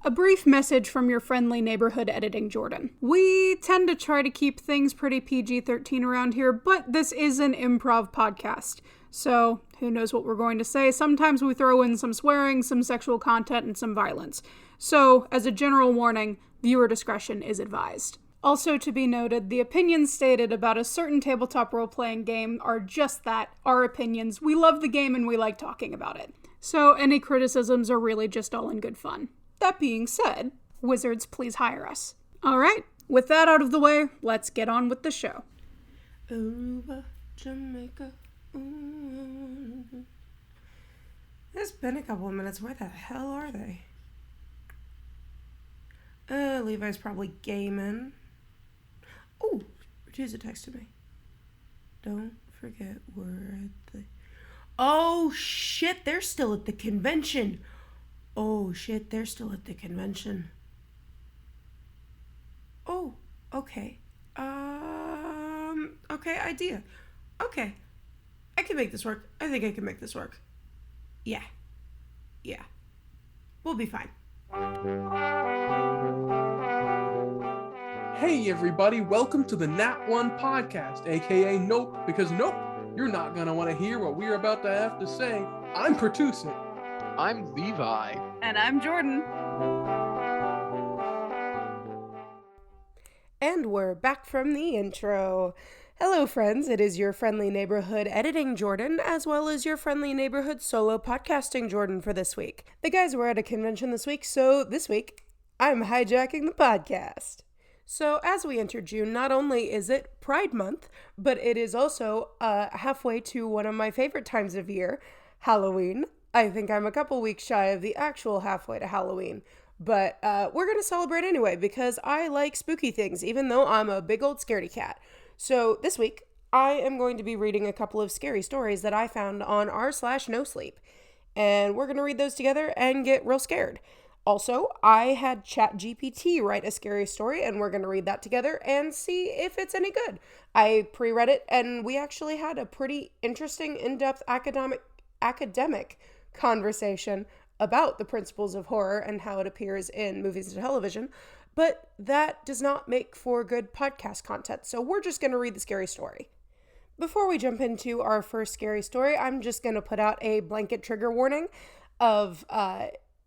A brief message from your friendly neighborhood editing Jordan. We tend to try to keep things pretty PG-13 around here, but this is an improv podcast. So, who knows what we're going to say. Sometimes we throw in some swearing, some sexual content, and some violence. So, as a general warning, viewer discretion is advised. Also to be noted, the opinions stated about a certain tabletop role-playing game are just that, our opinions. We love the game and we like talking about it. So, any criticisms are really just all in good fun. That being said, wizards, please hire us. Alright, with that out of the way, let's get on with the show. Aruba, Jamaica, It's been a couple of minutes. Where the hell are they? Levi's probably gaming. Oh, Pertuset texted me. Don't forget we're at the... Oh, shit, they're still at the convention. Oh, okay. Okay, idea. Okay. I can make this work. I think I can make this work. Yeah. We'll be fine. Hey everybody, welcome to the Nat One Podcast, aka Nope, because nope, you're not gonna want to hear what we're about to have to say. I'm Pertuset. I'm Levi. And I'm Jordan. And we're back from the intro. Hello friends, it is your friendly neighborhood editing Jordan, as well as your friendly neighborhood solo podcasting Jordan for this week. The guys were at a convention this week, so this week, I'm hijacking the podcast. So as we enter June, not only is it Pride Month, but it is also halfway to one of my favorite times of year, Halloween. I think I'm a couple weeks shy of the actual halfway to Halloween. But we're going to celebrate anyway, because I like spooky things, even though I'm a big old scaredy cat. So this week, I am going to be reading a couple of scary stories that I found on r/nosleep. And we're going to read those together and get real scared. Also, I had ChatGPT write a scary story, and we're going to read that together and see if it's any good. I pre-read it, and we actually had a pretty interesting, in-depth academic conversation about the principles of horror and how it appears in movies and television, but that does not make for good podcast content, so we're just going to read the scary story. Before we jump into our first scary story, I'm just going to put out a blanket trigger warning of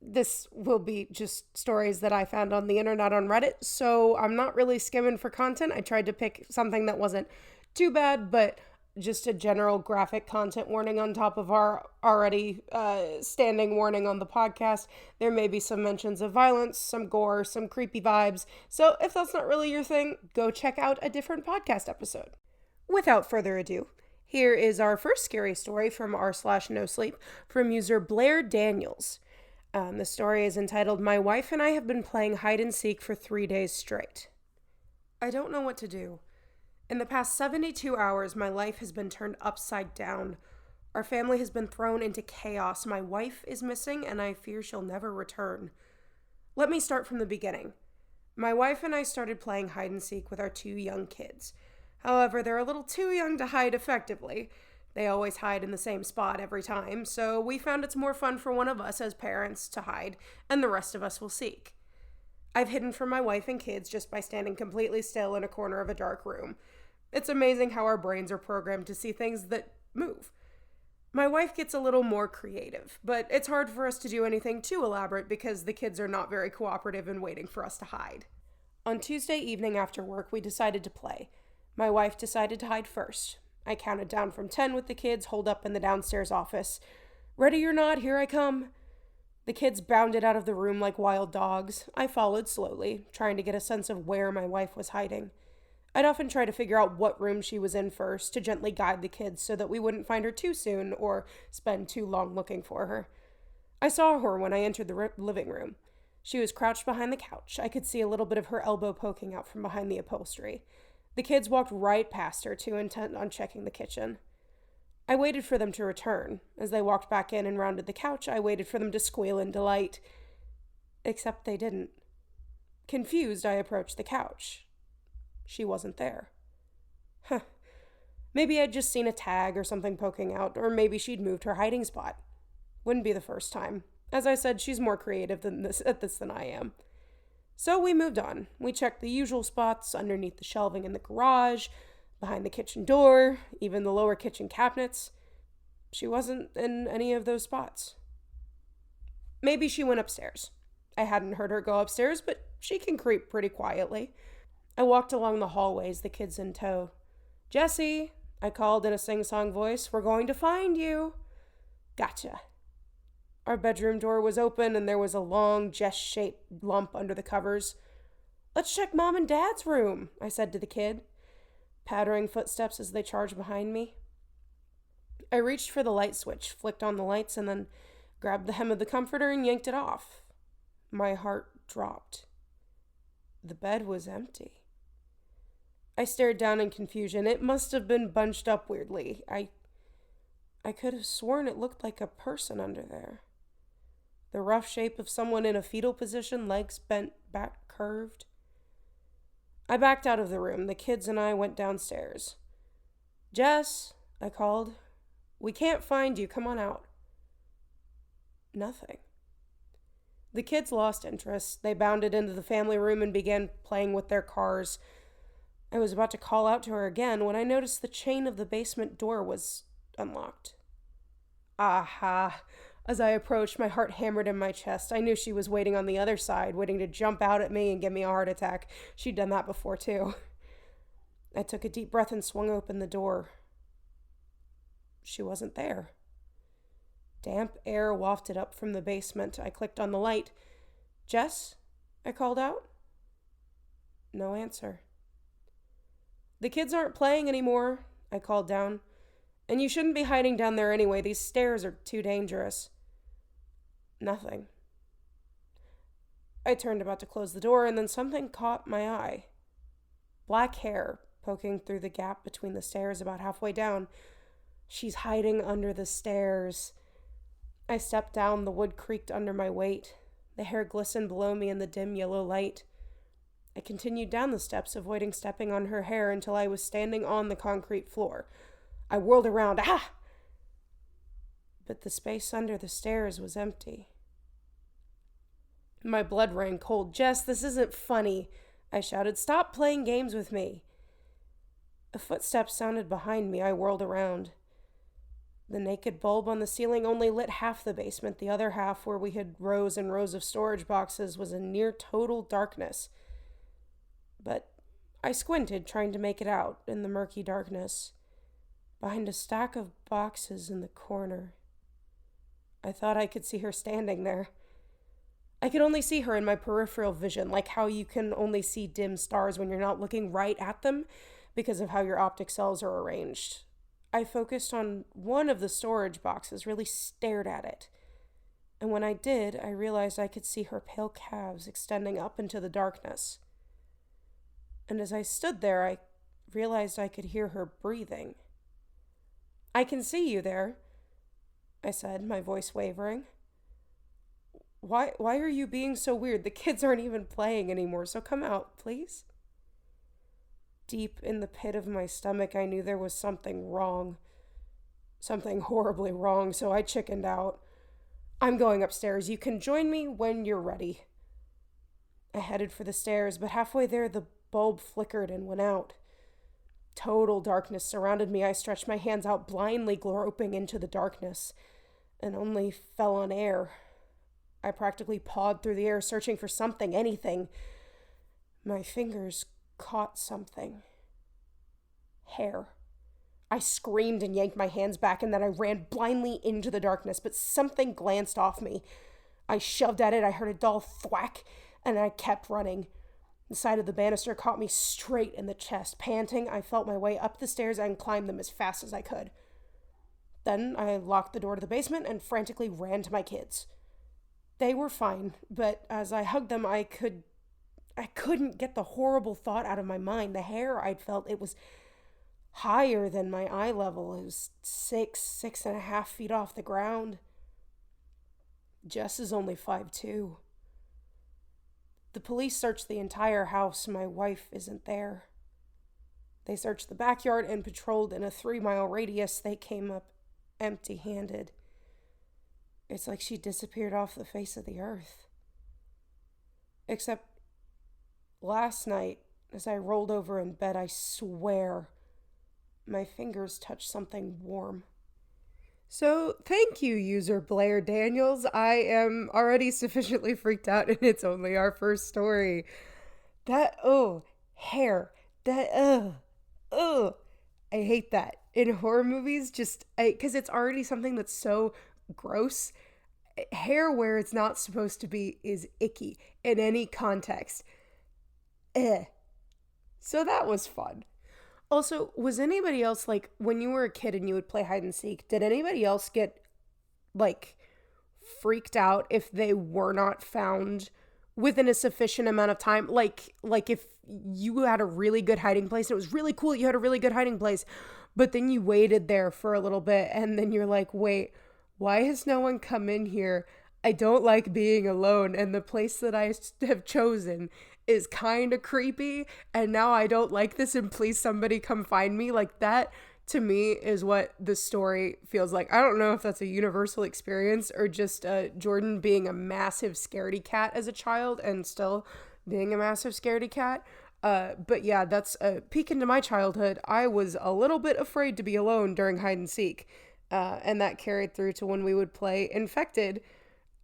this will be just stories that I found on the internet on Reddit, so I'm not really skimming for content. I tried to pick something that wasn't too bad, but just a general graphic content warning on top of our already standing warning on the podcast. There may be some mentions of violence, some gore, some creepy vibes. So if that's not really your thing, go check out a different podcast episode. Without further ado, here is our first scary story from r/nosleep from user Blair Daniels. The story is entitled, "My wife and I have been playing hide and seek for 3 days straight. I don't know what to do. In the past 72 hours, my life has been turned upside down. Our family has been thrown into chaos. My wife is missing, and I fear she'll never return. Let me start from the beginning. My wife and I started playing hide and seek with our 2 young kids. However, they're a little too young to hide effectively. They always hide in the same spot every time, so we found it's more fun for one of us as parents to hide, and the rest of us will seek. I've hidden from my wife and kids just by standing completely still in a corner of a dark room. It's amazing how our brains are programmed to see things that move. My wife gets a little more creative, but it's hard for us to do anything too elaborate because the kids are not very cooperative and waiting for us to hide. On Tuesday evening after work, we decided to play. My wife decided to hide first. I counted down from 10 with the kids holed up in the downstairs office. Ready or not, here I come. The kids bounded out of the room like wild dogs. I followed slowly, trying to get a sense of where my wife was hiding. I'd often try to figure out what room she was in first to gently guide the kids so that we wouldn't find her too soon or spend too long looking for her. I saw her when I entered the living room. She was crouched behind the couch. I could see a little bit of her elbow poking out from behind the upholstery. The kids walked right past her, too intent on checking the kitchen. I waited for them to return. As they walked back in and rounded the couch, I waited for them to squeal in delight. Except they didn't. Confused, I approached the couch. She wasn't there. Maybe I'd just seen a tag or something poking out, or maybe she'd moved her hiding spot. Wouldn't be the first time. As I said, she's more creative at this than I am. So we moved on. We checked the usual spots underneath the shelving in the garage, behind the kitchen door, even the lower kitchen cabinets. She wasn't in any of those spots. Maybe she went upstairs. I hadn't heard her go upstairs, but she can creep pretty quietly. I walked along the hallways, the kids in tow. "Jessie," I called in a sing-song voice, "we're going to find you." "Gotcha." Our bedroom door was open and there was a long, Jess-shaped lump under the covers. "Let's check Mom and Dad's room," I said to the kid, pattering footsteps as they charged behind me. I reached for the light switch, flicked on the lights, and then grabbed the hem of the comforter and yanked it off. My heart dropped. The bed was empty. I stared down in confusion. It must have been bunched up weirdly. I could have sworn it looked like a person under there. The rough shape of someone in a fetal position, legs bent back, curved. I backed out of the room. The kids and I went downstairs. "Jess," I called. "We can't find you. Come on out." Nothing. The kids lost interest. They bounded into the family room and began playing with their cars. I was about to call out to her again when I noticed the chain of the basement door was unlocked. Aha! As I approached, my heart hammered in my chest. I knew she was waiting on the other side, waiting to jump out at me and give me a heart attack. She'd done that before, too. I took a deep breath and swung open the door. She wasn't there. Damp air wafted up from the basement. I clicked on the light. "Jess?" I called out. No answer. "The kids aren't playing anymore," I called down. "And you shouldn't be hiding down there anyway. These stairs are too dangerous." Nothing. I turned about to close the door, and then something caught my eye. Black hair poking through the gap between the stairs about halfway down. She's hiding under the stairs. I stepped down. The wood creaked under my weight. The hair glistened below me in the dim yellow light. I continued down the steps, avoiding stepping on her hair until I was standing on the concrete floor. I whirled around. Ah! But the space under the stairs was empty. My blood ran cold. "Jess, this isn't funny," I shouted. "Stop playing games with me." A footstep sounded behind me. I whirled around. The naked bulb on the ceiling only lit half the basement. The other half, where we had rows and rows of storage boxes, was in near total darkness. But I squinted, trying to make it out in the murky darkness. Behind a stack of boxes in the corner. I thought I could see her standing there. I could only see her in my peripheral vision, like how you can only see dim stars when you're not looking right at them because of how your optic cells are arranged. I focused on one of the storage boxes, really stared at it. And when I did, I realized I could see her pale calves extending up into the darkness. And as I stood there, I realized I could hear her breathing. "I can see you there," I said, my voice wavering. Why are you being so weird? The kids aren't even playing anymore, so come out, please." Deep in the pit of my stomach, I knew there was something wrong. Something horribly wrong, so I chickened out. "I'm going upstairs. You can join me when you're ready." I headed for the stairs, but halfway there, the bulb flickered and went out. Total darkness surrounded me. I stretched my hands out, blindly groping into the darkness, and only fell on air. I practically pawed through the air, searching for something, anything. My fingers caught something. Hair. I screamed and yanked my hands back, and then I ran blindly into the darkness, but something glanced off me. I shoved at it. I heard a dull thwack, and I kept running. The side of the banister caught me straight in the chest. Panting, I felt my way up the stairs and climbed them as fast as I could. Then I locked the door to the basement and frantically ran to my kids. They were fine, but as I hugged them, I couldn't get the horrible thought out of my mind. The hair I'd felt, it was higher than my eye level. It was 6.5 feet off the ground. Jess is only 5'2". The police searched the entire house. My wife isn't there. They searched the backyard and patrolled in a 3-mile radius. They came up empty-handed. It's like she disappeared off the face of the earth. Except last night, as I rolled over in bed, I swear my fingers touched something warm. So, thank you, user Blair Daniels. I am already sufficiently freaked out, and it's only our first story. Hair. I hate that. In horror movies, because it's already something that's so gross. Hair where it's not supposed to be is icky in any context. So that was fun. Also, was anybody else, like, when you were a kid and you would play hide and seek, did anybody else get, like, freaked out if they were not found within a sufficient amount of time? Like if you had a really good hiding place, and it was really cool that you had a really good hiding place, but then you waited there for a little bit, and then you're like, wait, why has no one come in here? I don't like being alone, and the place that I have chosen is kind of creepy, and now I don't like this, and please somebody come find me. Like, that to me is what the story feels like. I don't know if that's a universal experience or just Jordan being a massive scaredy cat as a child and still being a massive scaredy cat. But yeah, that's a peek into my childhood. I was a little bit afraid to be alone during hide and seek, and that carried through to when we would play Infected,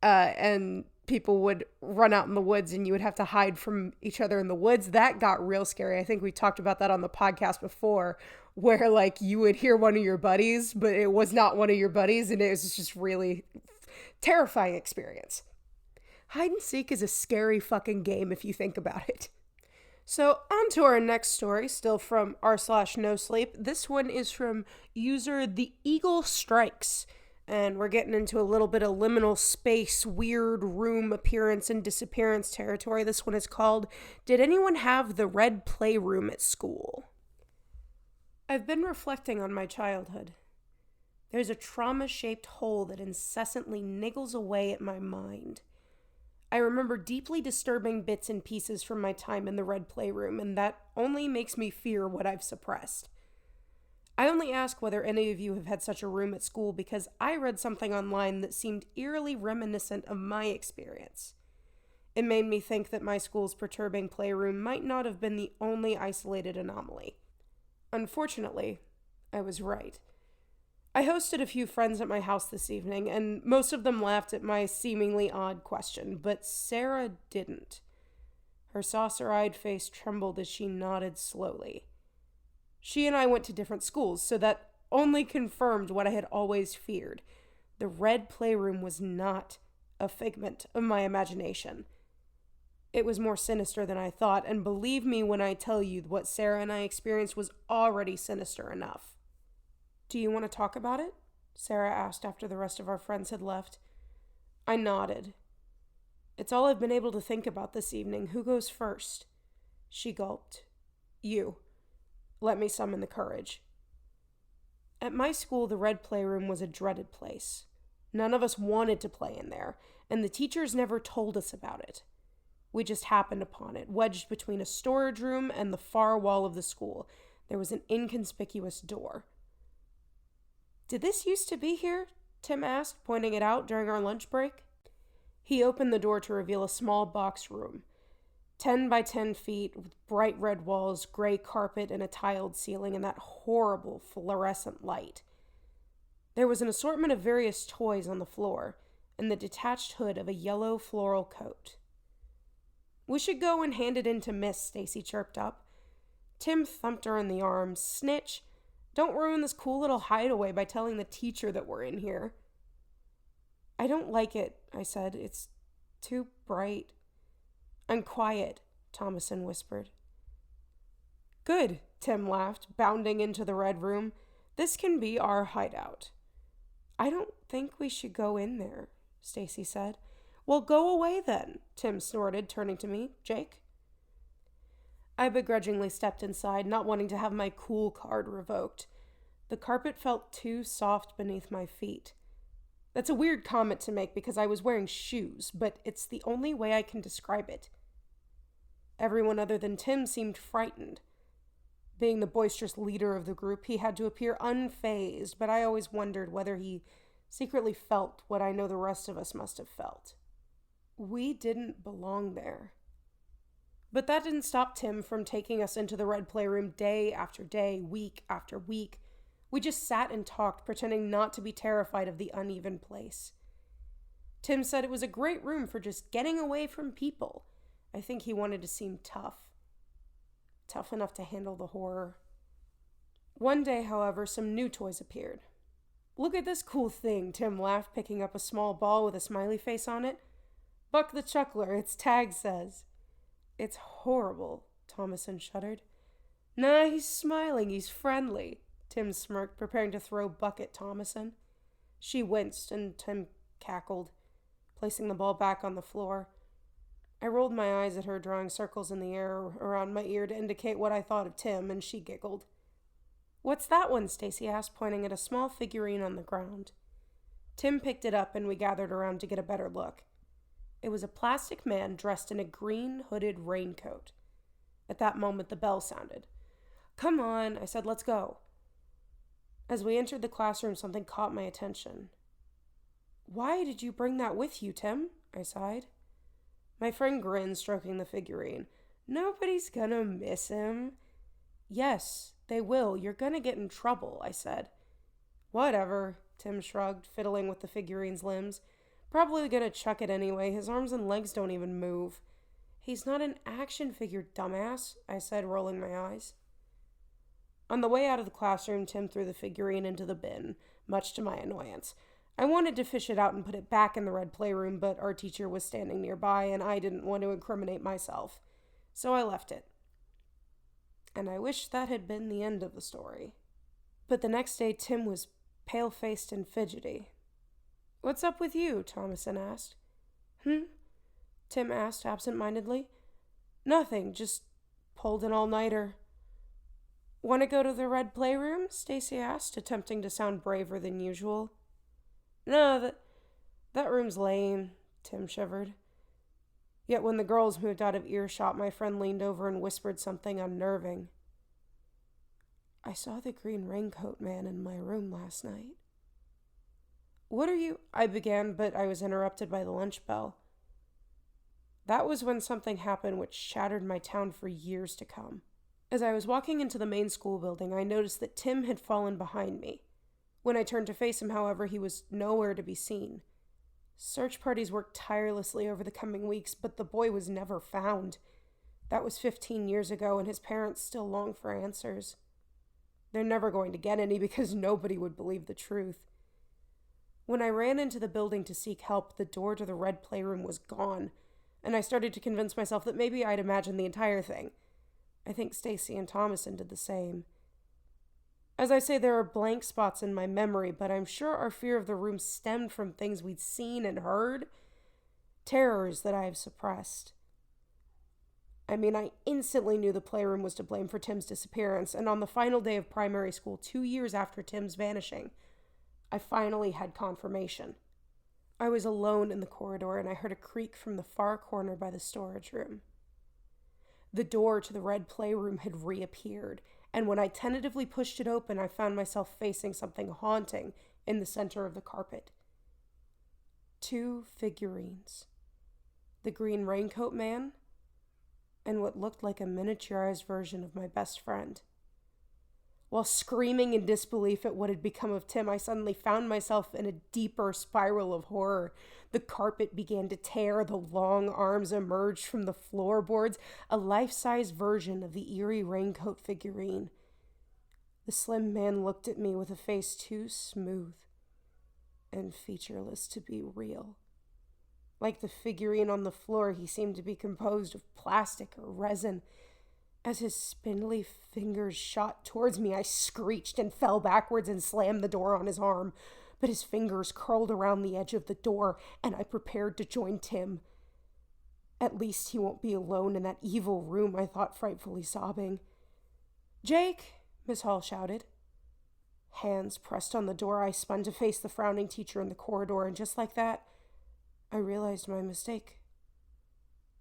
and people would run out in the woods and you would have to hide from each other in the woods. That got real scary. I think we talked about that on the podcast before, where like you would hear one of your buddies, but it was not one of your buddies, and it was just really terrifying experience. Hide and seek is a scary fucking game if you think about it. So on to our next story, still from r/nosleep. This one is from user The Eagle Strikes. And we're getting into a little bit of liminal space, weird room appearance and disappearance territory. This one is called, Did Anyone Have the Red Playroom at School? I've been reflecting on my childhood. There's a trauma-shaped hole that incessantly niggles away at my mind. I remember deeply disturbing bits and pieces from my time in the Red Playroom, and that only makes me fear what I've suppressed. I only ask whether any of you have had such a room at school because I read something online that seemed eerily reminiscent of my experience. It made me think that my school's perturbing playroom might not have been the only isolated anomaly. Unfortunately, I was right. I hosted a few friends at my house this evening, and most of them laughed at my seemingly odd question, but Sarah didn't. Her saucer-eyed face trembled as she nodded slowly. She and I went to different schools, so that only confirmed what I had always feared. The Red Playroom was not a figment of my imagination. It was more sinister than I thought, and believe me when I tell you what Sarah and I experienced was already sinister enough. Do you want to talk about it? Sarah asked after the rest of our friends had left. I nodded. It's all I've been able to think about this evening. Who goes first? She gulped. You. Let me summon the courage. At my school, the Red Playroom was a dreaded place. None of us wanted to play in there, and the teachers never told us about it. We just happened upon it, wedged between a storage room and the far wall of the school. There was an inconspicuous door. Did this used to be here? Tim asked, pointing it out during our lunch break. He opened the door to reveal a small box room. 10 by 10 feet, with bright red walls, gray carpet, and a tiled ceiling, and that horrible fluorescent light. There was an assortment of various toys on the floor, and the detached hood of a yellow floral coat. We should go and hand it in to Miss, Stacy chirped up. Tim thumped her in the arm. Snitch, don't ruin this cool little hideaway by telling the teacher that we're in here. I don't like it, I said. It's too bright. I'm quiet, Thomason whispered. Good, Tim laughed, bounding into the red room. This can be our hideout. I don't think we should go in there, Stacy said. Well, go away then, Tim snorted, turning to me. Jake? I begrudgingly stepped inside, not wanting to have my cool card revoked. The carpet felt too soft beneath my feet. That's a weird comment to make because I was wearing shoes, but it's the only way I can describe it. Everyone other than Tim seemed frightened. Being the boisterous leader of the group, he had to appear unfazed, but I always wondered whether he secretly felt what I know the rest of us must have felt. We didn't belong there. But that didn't stop Tim from taking us into the red playroom day after day, week after week. We just sat and talked, pretending not to be terrified of the uneven place. Tim said it was a great room for just getting away from people. I think he wanted to seem tough. Tough enough to handle the horror. One day, however, some new toys appeared. "Look at this cool thing," Tim laughed, picking up a small ball with a smiley face on it. "Buck the Chuckler, its tag says." "It's horrible," Thomason shuddered. "Nah, he's smiling, he's friendly." Tim smirked, preparing to throw Buck at Thomason. She winced, and Tim cackled, placing the ball back on the floor. I rolled my eyes at her, drawing circles in the air around my ear to indicate what I thought of Tim, and she giggled. "What's that one?" Stacy asked, pointing at a small figurine on the ground. Tim picked it up, and we gathered around to get a better look. It was a plastic man dressed in a green hooded raincoat. At that moment, the bell sounded. "Come on," I said, "let's go." As we entered the classroom, something caught my attention. "Why did you bring that with you, Tim?" I sighed. My friend grinned, stroking the figurine. "Nobody's gonna miss him." "Yes, they will. You're gonna get in trouble," I said. "Whatever," Tim shrugged, fiddling with the figurine's limbs. "Probably gonna chuck it anyway. His arms and legs don't even move." "He's not an action figure, dumbass," I said, rolling my eyes. On the way out of the classroom, Tim threw the figurine into the bin, much to my annoyance. I wanted to fish it out and put it back in the red playroom, but our teacher was standing nearby, and I didn't want to incriminate myself. So I left it. And I wish that had been the end of the story. But the next day, Tim was pale-faced and fidgety. "What's up with you?" Thomason asked. Tim asked absent-mindedly. "Nothing, just pulled an all-nighter." "Want to go to the red playroom?" Stacy asked, attempting to sound braver than usual. "No, that room's lame," Tim shivered. Yet when the girls moved out of earshot, my friend leaned over and whispered something unnerving. "I saw the green raincoat man in my room last night." "What are you—" I began, but I was interrupted by the lunch bell. That was when something happened which shattered my town for years to come. As I was walking into the main school building, I noticed that Tim had fallen behind me. When I turned to face him, however, he was nowhere to be seen. Search parties worked tirelessly over the coming weeks, but the boy was never found. That was 15 years ago, and his parents still long for answers. They're never going to get any because nobody would believe the truth. When I ran into the building to seek help, the door to the red playroom was gone, and I started to convince myself that maybe I'd imagined the entire thing. I think Stacy and Thomason did the same. As I say, there are blank spots in my memory, but I'm sure our fear of the room stemmed from things we'd seen and heard, terrors that I have suppressed. I instantly knew the playroom was to blame for Tim's disappearance, and on the final day of primary school, 2 years after Tim's vanishing, I finally had confirmation. I was alone in the corridor, and I heard a creak from the far corner by the storage room. The door to the red playroom had reappeared, and when I tentatively pushed it open, I found myself facing something haunting in the center of the carpet. 2 figurines. The green raincoat man, and what looked like a miniaturized version of my best friend. While screaming in disbelief at what had become of Tim, I suddenly found myself in a deeper spiral of horror. The carpet began to tear, the long arms emerged from the floorboards, a life-size version of the eerie raincoat figurine. The slim man looked at me with a face too smooth and featureless to be real. Like the figurine on the floor, he seemed to be composed of plastic or resin. As his spindly fingers shot towards me, I screeched and fell backwards and slammed the door on his arm. But his fingers curled around the edge of the door, and I prepared to join Tim. At least he won't be alone in that evil room, I thought, frightfully sobbing. "Jake!" Miss Hall shouted. Hands pressed on the door, I spun to face the frowning teacher in the corridor, and just like that, I realized my mistake.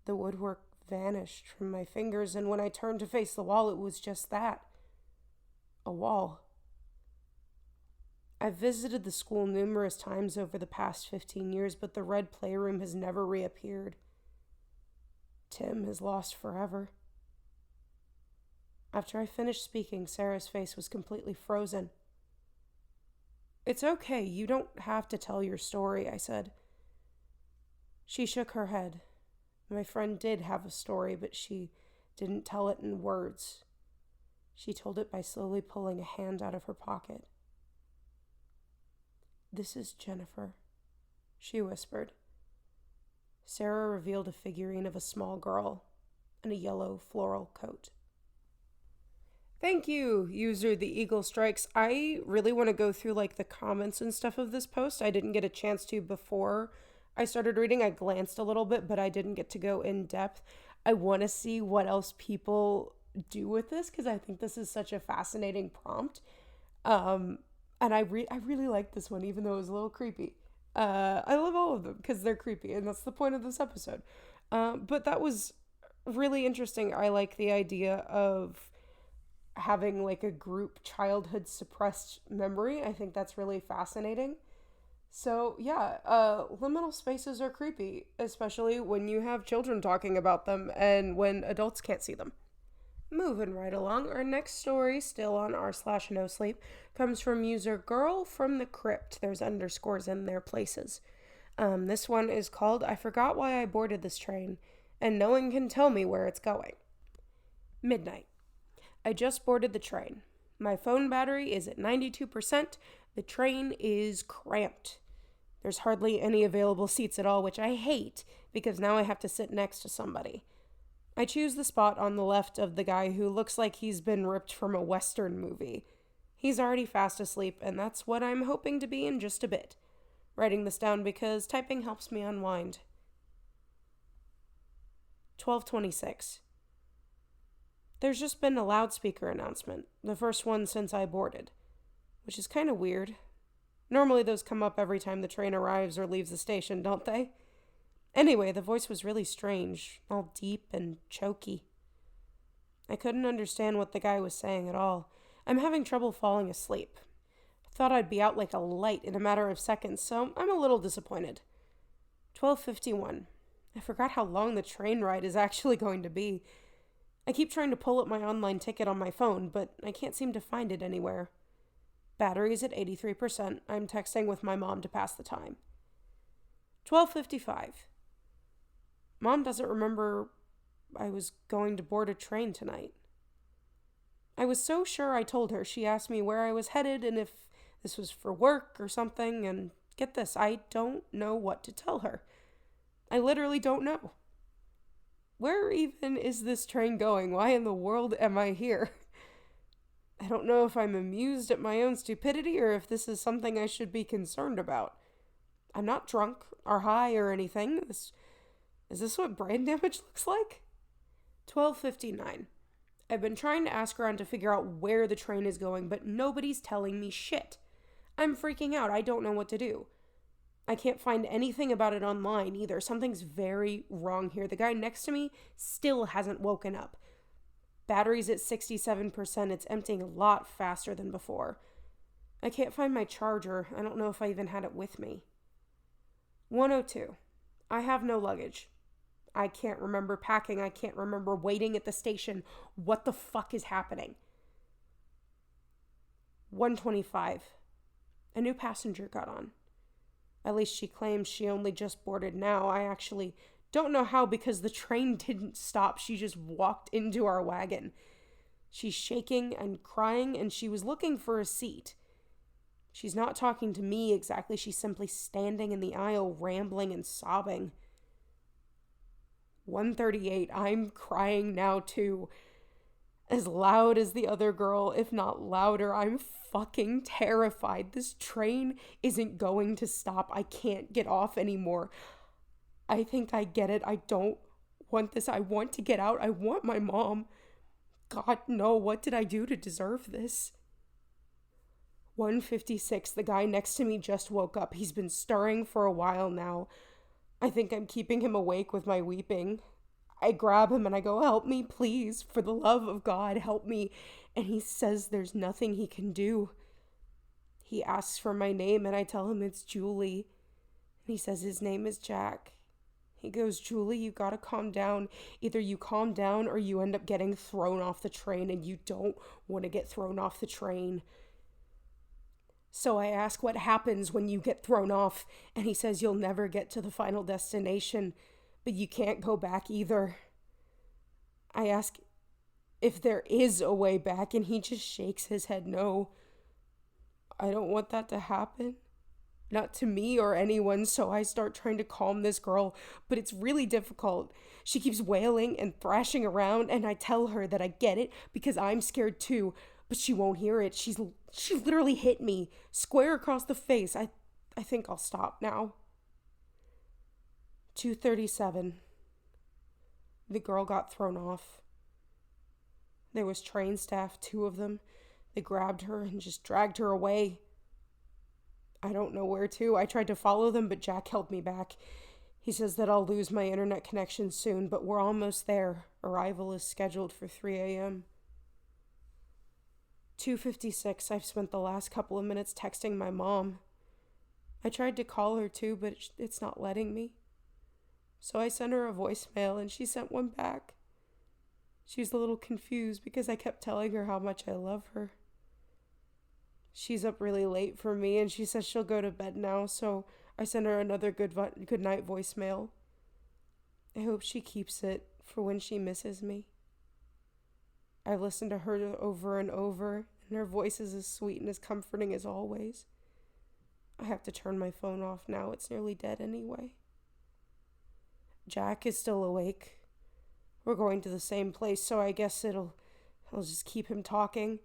The woodwork vanished from my fingers, and when I turned to face the wall, it was just that. A wall. I've visited the school numerous times over the past 15 years, but the red playroom has never reappeared. Tim is lost forever. After I finished speaking, Sarah's face was completely frozen. It's okay, you don't have to tell your story, I said. She shook her head. My friend did have a story, but she didn't tell it in words. She told it by slowly pulling a hand out of her pocket. This is Jennifer, she whispered. Sarah revealed a figurine of a small girl in a yellow floral coat. Thank you, user The Eagle Strikes. I really want to go through the comments and stuff of this post. I didn't get a chance to before I started reading. I glanced a little bit, but I didn't get to go in depth. I want to see what else people do with this because I think this is such a fascinating prompt. And I really like this one, even though it was a little creepy. I love all of them because they're creepy, and that's the point of this episode. But that was really interesting. I like the idea of having a group childhood suppressed memory. I think that's really fascinating. So yeah, liminal spaces are creepy, especially when you have children talking about them and when adults can't see them. Moving right along, our next story, still on r/no sleep, comes from user Girl from the Crypt. There's underscores in their places. This one is called I Forgot Why I Boarded This Train, and no one can tell me where it's going. Midnight. I just boarded the train. My phone battery is at 92%. The train is cramped. There's hardly any available seats at all, which I hate because now I have to sit next to somebody. I choose the spot on the left of the guy who looks like he's been ripped from a Western movie. He's already fast asleep, and that's what I'm hoping to be in just a bit. Writing this down because typing helps me unwind. 12:26. There's just been a loudspeaker announcement, the first one since I boarded, which is kind of weird. Normally those come up every time the train arrives or leaves the station, don't they? Anyway, the voice was really strange, all deep and choky. I couldn't understand what the guy was saying at all. I'm having trouble falling asleep. I thought I'd be out like a light in a matter of seconds, so I'm a little disappointed. 12:51. I forgot how long the train ride is actually going to be. I keep trying to pull up my online ticket on my phone, but I can't seem to find it anywhere. Battery's at 83%. I'm texting with my mom to pass the time. 12:55. Mom doesn't remember I was going to board a train tonight. I was so sure I told her. She asked me where I was headed and if this was for work or something, and get this, I don't know what to tell her. I literally don't know. Where even is this train going? Why in the world am I here? I don't know if I'm amused at my own stupidity or if this is something I should be concerned about. I'm not drunk or high or anything. Is this what brain damage looks like? 12:59. I've been trying to ask around to figure out where the train is going, but nobody's telling me shit. I'm freaking out. I don't know what to do. I can't find anything about it online either. Something's very wrong here. The guy next to me still hasn't woken up. Battery's at 67%. It's emptying a lot faster than before. I can't find my charger. I don't know if I even had it with me. 1:02. I have no luggage. I can't remember packing. I can't remember waiting at the station. What the fuck is happening? 1:25. A new passenger got on. At least she claims she only just boarded now. I actually don't know how because the train didn't stop. She just walked into our wagon. She's shaking and crying, and she was looking for a seat. She's not talking to me exactly. She's simply standing in the aisle, rambling and sobbing. 1:38. I'm crying now too. As loud as the other girl, if not louder. I'm fucking terrified. This train isn't going to stop. I can't get off anymore. I think I get it. I don't want this. I want to get out. I want my mom. God, no. What did I do to deserve this? 1:56. The guy next to me just woke up. He's been stirring for a while now. I think I'm keeping him awake with my weeping. I grab him and I go, help me, please. For the love of God, help me. And he says there's nothing he can do. He asks for my name and I tell him it's Julie. And he says his name is Jack. He goes, Julie, you gotta calm down. Either you calm down or you end up getting thrown off the train, and you don't want to get thrown off the train. So I ask what happens when you get thrown off, and he says you'll never get to the final destination, but you can't go back either. I ask if there is a way back, and he just shakes his head no. I don't want that to happen. Not to me or anyone, so I start trying to calm this girl, but it's really difficult. She keeps wailing and thrashing around, and I tell her that I get it because I'm scared too, but she won't hear it. She literally hit me square across the face. I think I'll stop now. 2:37. The girl got thrown off. There was train staff, 2 of them. They grabbed her and just dragged her away. I don't know where to. I tried to follow them, but Jack held me back. He says that I'll lose my internet connection soon, but we're almost there. Arrival is scheduled for 3 a.m. 2:56. I've spent the last couple of minutes texting my mom. I tried to call her too, but it's not letting me. So I sent her a voicemail, and she sent one back. She's a little confused because I kept telling her how much I love her. She's up really late for me, and she says she'll go to bed now, so I sent her another good night voicemail. I hope she keeps it for when she misses me. I've listened to her over and over, and her voice is as sweet and as comforting as always. I have to turn my phone off now. It's nearly dead anyway. Jack is still awake. We're going to the same place, so I guess I'll just keep him talking.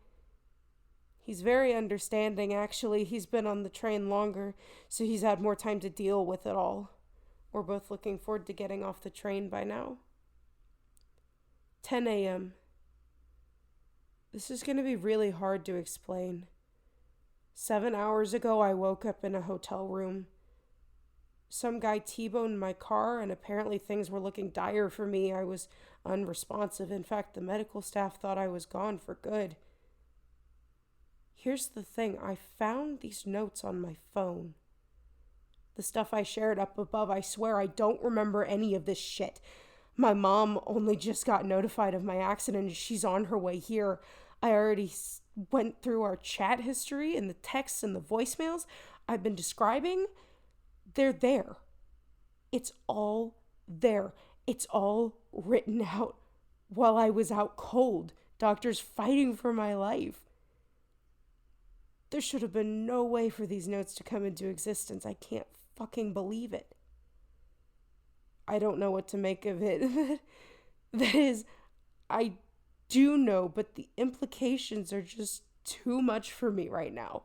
He's very understanding, actually. He's been on the train longer, so he's had more time to deal with it all. We're both looking forward to getting off the train by now. 10 a.m. This is going to be really hard to explain. 7 hours ago, I woke up in a hotel room. Some guy T-boned my car, and apparently things were looking dire for me. I was unresponsive. In fact, the medical staff thought I was gone for good. Here's the thing, I found these notes on my phone. The stuff I shared up above, I swear I don't remember any of this shit. My mom only just got notified of my accident and she's on her way here. I already went through our chat history and the texts and the voicemails I've been describing. They're there. It's all there. It's all written out while I was out cold. Doctors fighting for my life. There should have been no way for these notes to come into existence. I can't fucking believe it. I don't know what to make of it. That is, I do know, but the implications are just too much for me right now.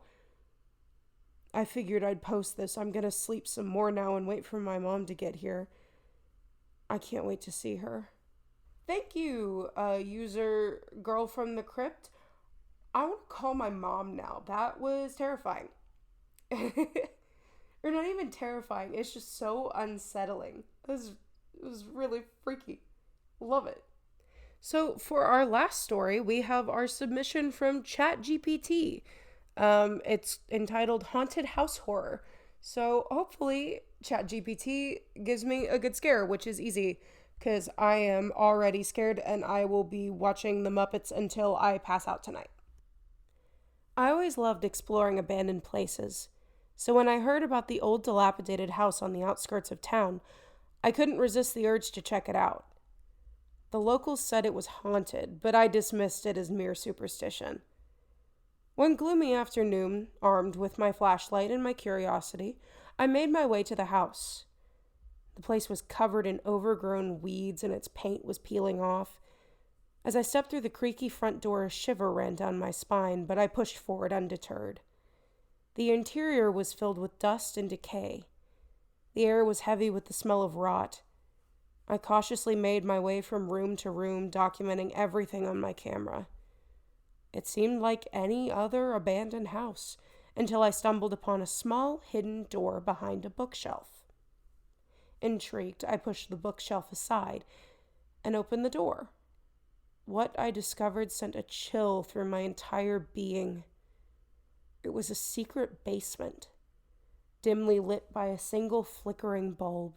I figured I'd post this. I'm gonna sleep some more now and wait for my mom to get here. I can't wait to see her. Thank you, user Girl from the Crypt. I want to call my mom now. That was terrifying. Or not even terrifying. It's just so unsettling. It was really freaky. Love it. So for our last story, we have our submission from ChatGPT. It's entitled Haunted House Horror. So hopefully ChatGPT gives me a good scare, which is easy because I am already scared and I will be watching The Muppets until I pass out tonight. I always loved exploring abandoned places, so when I heard about the old dilapidated house on the outskirts of town, I couldn't resist the urge to check it out. The locals said it was haunted, but I dismissed it as mere superstition. One gloomy afternoon, armed with my flashlight and my curiosity, I made my way to the house. The place was covered in overgrown weeds and its paint was peeling off. As I stepped through the creaky front door, a shiver ran down my spine, but I pushed forward undeterred. The interior was filled with dust and decay. The air was heavy with the smell of rot. I cautiously made my way from room to room, documenting everything on my camera. It seemed like any other abandoned house, until I stumbled upon a small, hidden door behind a bookshelf. Intrigued, I pushed the bookshelf aside and opened the door. What I discovered sent a chill through my entire being. It was a secret basement, dimly lit by a single flickering bulb.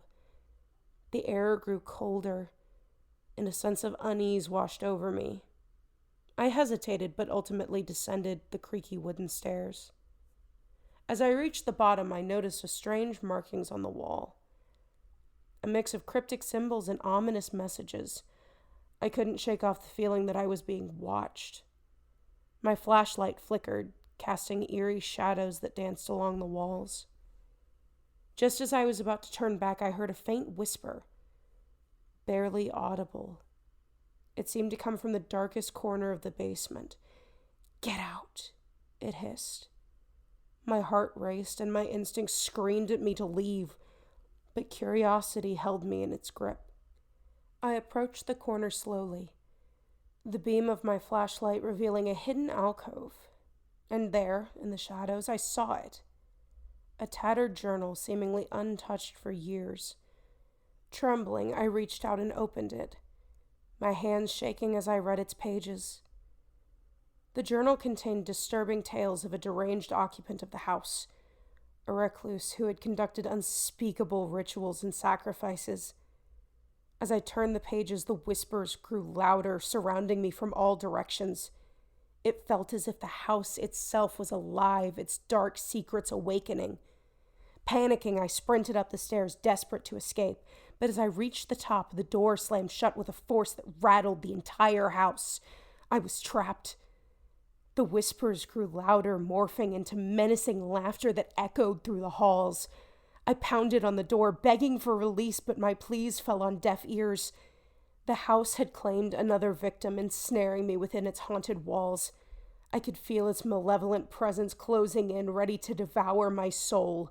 The air grew colder, and a sense of unease washed over me. I hesitated, but ultimately descended the creaky wooden stairs. As I reached the bottom, I noticed a strange markings on the wall. A mix of cryptic symbols and ominous messages. I couldn't shake off the feeling that I was being watched. My flashlight flickered, casting eerie shadows that danced along the walls. Just as I was about to turn back, I heard a faint whisper, barely audible. It seemed to come from the darkest corner of the basement. "Get out," it hissed. My heart raced and my instincts screamed at me to leave, but curiosity held me in its grip. I approached the corner slowly, the beam of my flashlight revealing a hidden alcove. And there, in the shadows, I saw it. A tattered journal seemingly untouched for years. Trembling, I reached out and opened it, my hands shaking as I read its pages. The journal contained disturbing tales of a deranged occupant of the house, a recluse who had conducted unspeakable rituals and sacrifices. As I turned the pages, the whispers grew louder, surrounding me from all directions. It felt as if the house itself was alive, its dark secrets awakening. Panicking, I sprinted up the stairs, desperate to escape. But as I reached the top, the door slammed shut with a force that rattled the entire house. I was trapped. The whispers grew louder, morphing into menacing laughter that echoed through the halls. I pounded on the door, begging for release, but my pleas fell on deaf ears. The house had claimed another victim, ensnaring me within its haunted walls. I could feel its malevolent presence closing in, ready to devour my soul.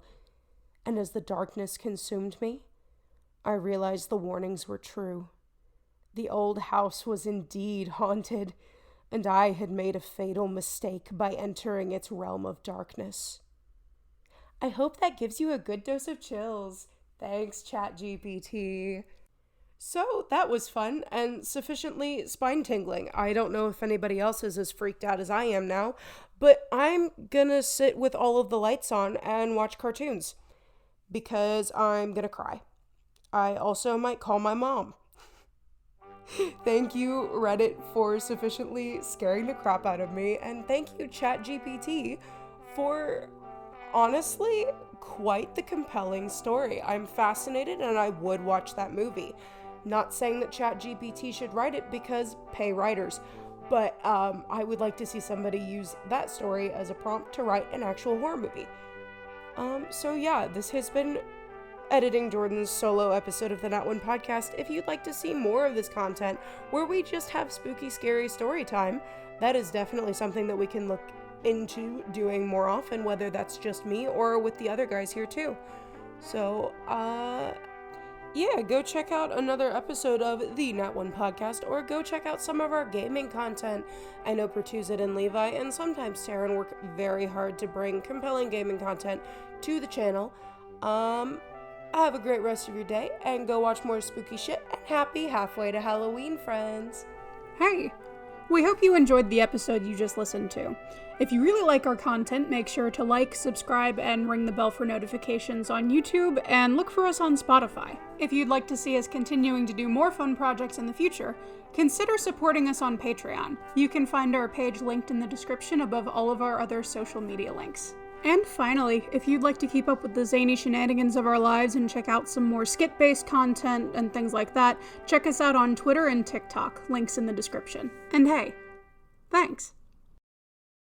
And as the darkness consumed me, I realized the warnings were true. The old house was indeed haunted, and I had made a fatal mistake by entering its realm of darkness. I hope that gives you a good dose of chills. Thanks, ChatGPT. So that was fun and sufficiently spine-tingling. I don't know if anybody else is as freaked out as I am now, but I'm gonna sit with all of the lights on and watch cartoons because I'm gonna cry. I also might call my mom. Thank you, Reddit, for sufficiently scaring the crap out of me, and thank you, ChatGPT, for honestly quite the compelling story. I'm fascinated and I would watch that movie. Not saying that ChatGPT should write it because pay writers, but I would like to see somebody use that story as a prompt to write an actual horror movie. So yeah, this has been Editing Jordan's solo episode of the Nat One Podcast. If you'd like to see more of this content where we just have spooky, scary story time, that is definitely something that we can look into doing more often, whether that's just me or with the other guys here too. So, yeah, go check out another episode of the Nat One Podcast, or go check out some of our gaming content. I know Pertuset and Levi and sometimes Taryn work very hard to bring compelling gaming content to the channel. Have a great rest of your day, and go watch more spooky shit, and happy halfway to Halloween, friends. Hey, we hope you enjoyed the episode you just listened to. If you really like our content, make sure to like, subscribe, and ring the bell for notifications on YouTube, and look for us on Spotify. If you'd like to see us continuing to do more fun projects in the future, consider supporting us on Patreon. You can find our page linked in the description above all of our other social media links. And finally, if you'd like to keep up with the zany shenanigans of our lives and check out some more skit-based content and things like that, check us out on Twitter and TikTok, links in the description. And hey, thanks!